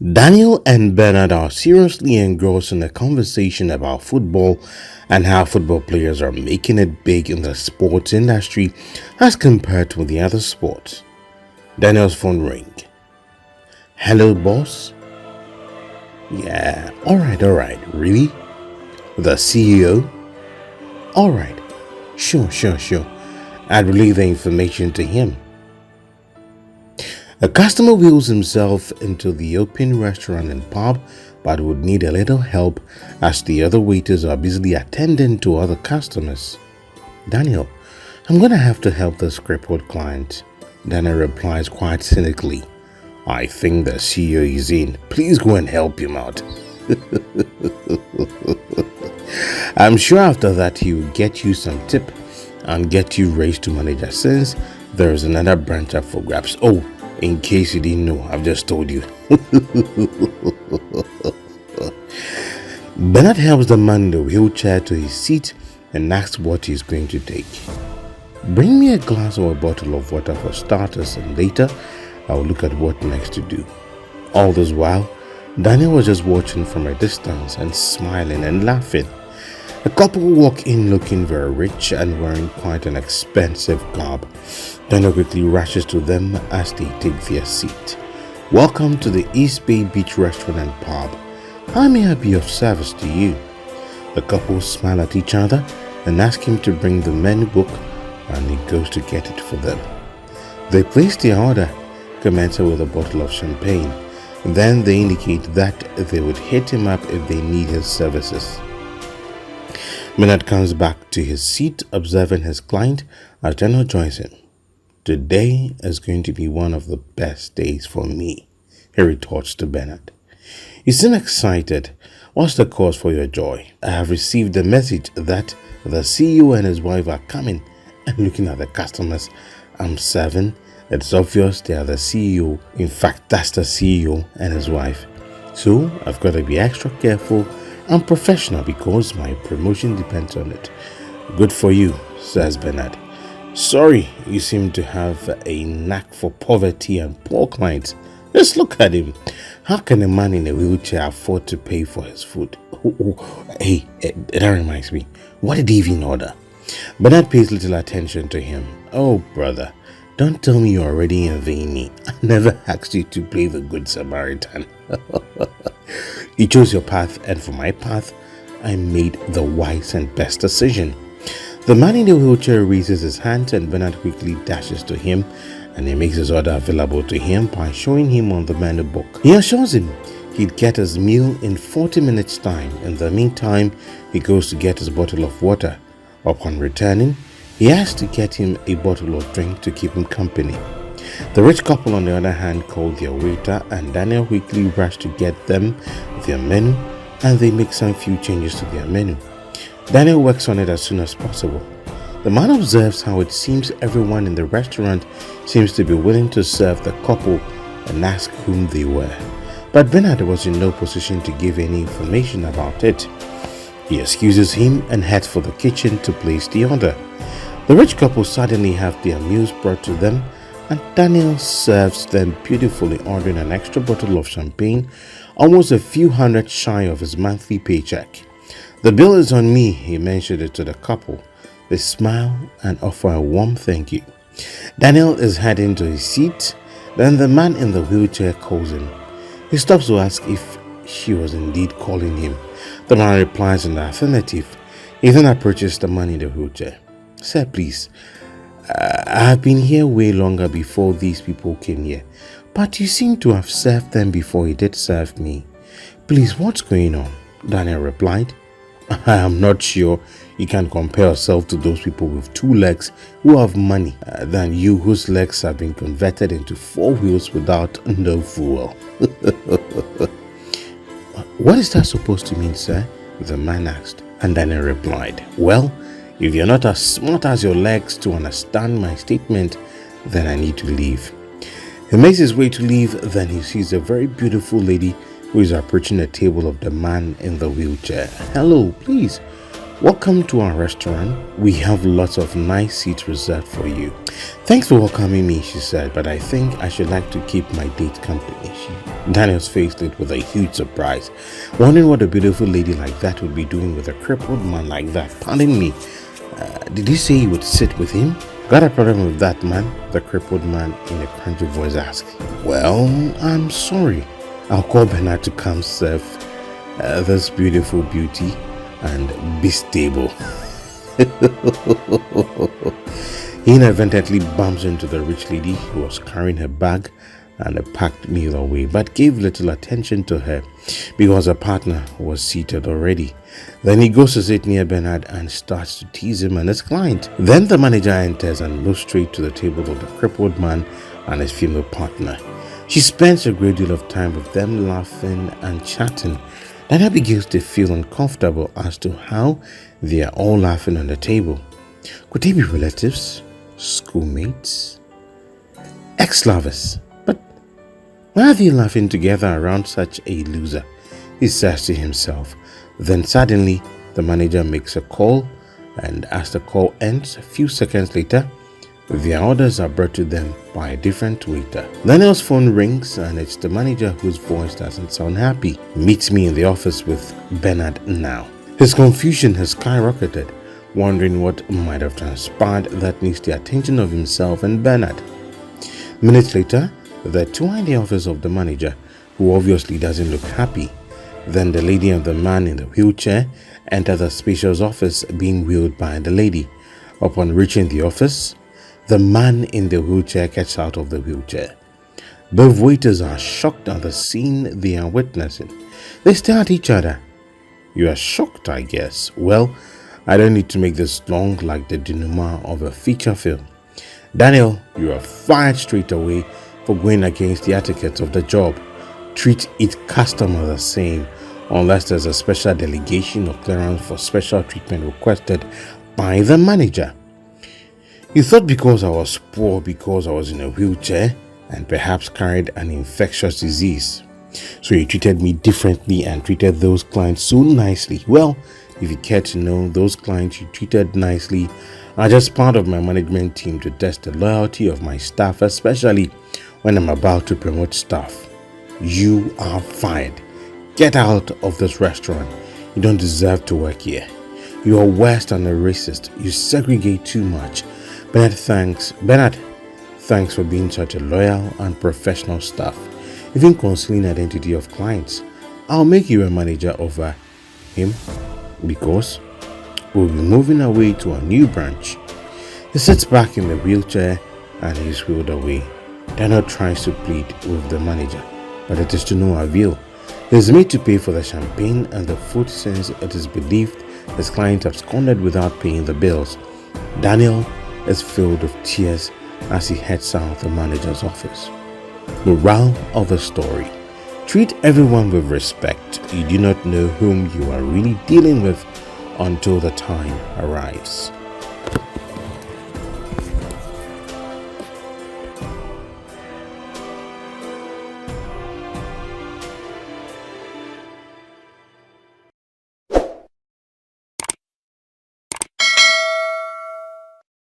Daniel and Bernard are seriously engrossed in a conversation about football and how football players are making it big in the sports industry as compared to the other sports. Daniel's phone rang. Hello, boss? Yeah, alright, really? The CEO? Alright, sure. I'd relay the information to him. A customer wheels himself into the open restaurant and pub but would need a little help as the other waiters are busily attending to other customers. Daniel, I'm gonna have to help this crippled client. Daniel replies quite cynically. I think the CEO is in. Please go and help him out. I'm sure after that he will get you some tip and get you raised to manager since there is another branch up for grabs. Oh, in case you didn't know, I've just told you. Bernard helps the man in the wheelchair to his seat and asks what he's going to take. Bring me a glass or a bottle of water for starters, and later I'll look at what next to do. All this while, Daniel was just watching from a distance and smiling and laughing. A couple walk in looking very rich and wearing quite an expensive garb. Daniel quickly rushes to them as they take their seat. Welcome to the East Bay Beach Restaurant and Pub. How may I be of service to you? The couple smile at each other and ask him to bring the menu book, and he goes to get it for them. They place their order, commencing with a bottle of champagne. Then they indicate that they would hit him up if they need his services. Bernard comes back to his seat, observing his client as Daniel joins him. Today is going to be one of the best days for me, he retorts to Bernard. You seem excited. What's the cause for your joy? I have received a message that the CEO and his wife are coming, and looking at the customers I'm serving, it's obvious they are the CEO. In fact, that's the CEO and his wife. So I've got to be extra careful and professional because my promotion depends on it. Good for you, says Bernard. Sorry, you seem to have a knack for poverty and poor clients. Just look at him. How can a man in a wheelchair afford to pay for his food? Hey, that reminds me. What did he even order? Bernard pays little attention to him. Oh, brother, don't tell me you're already envying me. I never asked you to play the good Samaritan. You chose your path, and for my path, I made the wise and best decision. The man in the wheelchair raises his hand, and Bernard quickly dashes to him, and he makes his order available to him by showing him on the menu book. He assures him he'd get his meal in 40 minutes' time. In the meantime, he goes to get his bottle of water. Upon returning, he asks to get him a bottle of drink to keep him company. The rich couple, on the other hand, call their waiter, and Daniel quickly rushes to get them their menu, and they make some few changes to their menu. Daniel works on it as soon as possible. The man observes how it seems everyone in the restaurant seems to be willing to serve the couple and ask whom they were. But Bernard was in no position to give any information about it. He excuses him and heads for the kitchen to place the order. The rich couple suddenly have their meals brought to them, and Daniel serves them beautifully, ordering an extra bottle of champagne, almost a few hundred shy of his monthly paycheck. The bill is on me, he mentioned it to the couple. They smile and offer a warm thank you. Daniel is heading to his seat. Then the man in the wheelchair calls him. He stops to ask if she was indeed calling him. The man replies in the affirmative. He then approaches the man in the wheelchair. Sir, please, I have been here way longer before these people came here, but you seem to have served them before you did serve me. Please, what's going on? Daniel replied. I am not sure you can compare yourself to those people with two legs who have money than you whose legs have been converted into four wheels without no fuel. What is that supposed to mean, sir? The man asked. And Daniel replied, well, if you're not as smart as your legs to understand my statement, then I need to leave. He makes his way to leave, then he sees a very beautiful lady who is approaching the table of the man in the wheelchair. Hello, please. Welcome to our restaurant. We have lots of nice seats reserved for you. Thanks for welcoming me, she said, but I think I should like to keep my date company. Daniel's face lit with a huge surprise, wondering what a beautiful lady like that would be doing with a crippled man like that. Pardon me, did he say you would sit with him? Got a problem with that man? The crippled man in a crunchy voice asked. Well, I'm sorry. I'll call Bernard to come serve this beautiful beauty and be stable. He inadvertently bumps into the rich lady who was carrying her bag and a packed meal away, but gave little attention to her because her partner was seated already. Then he goes to sit near Bernard and starts to tease him and his client. Then the manager enters and moves straight to the table of the crippled man and his female partner. She spends a great deal of time with them, laughing and chatting. Daniel begins to feel uncomfortable as to how they are all laughing on the table. Could they be relatives, schoolmates, ex-lovers? But why are they laughing together around such a loser? He says to himself. Then suddenly, the manager makes a call, and as the call ends, a few seconds later, their orders are brought to them by a different waiter. Daniel's phone rings and it's the manager whose voice doesn't sound happy. Meets me in the office with Bernard now. His confusion has skyrocketed, wondering what might have transpired that needs the attention of himself and Bernard. Minutes later, the two are in the office of the manager, who obviously doesn't look happy. Then the lady and the man in the wheelchair enter the spacious office being wheeled by the lady. Upon reaching the office, the man in the wheelchair gets out of the wheelchair. Both waiters are shocked at the scene they are witnessing. They stare at each other. You are shocked, I guess. Well, I don't need to make this long like the denouement of a feature film. Daniel, you are fired straight away for going against the etiquette of the job. Treat each customer the same unless there's a special delegation or clearance for special treatment requested by the manager. You thought because I was poor, because I was in a wheelchair and perhaps carried an infectious disease, so you treated me differently and treated those clients so nicely. Well, if you care to know, those clients you treated nicely are just part of my management team to test the loyalty of my staff, especially when I'm about to promote staff. You are fired. Get out of this restaurant. You don't deserve to work here. You are worse than a racist. You segregate too much. Bernard, thanks for being such a loyal and professional staff, even concealing identity of clients. I'll make you a manager over him because we'll be moving away to a new branch. He sits back in the wheelchair and he's wheeled away. Daniel tries to plead with the manager, but it is to no avail. He is made to pay for the champagne and the food since it is believed his client absconded without paying the bills. Daniel is filled with tears as he heads out the manager's office. Moral of the story: treat everyone with respect. You do not know whom you are really dealing with until the time arrives.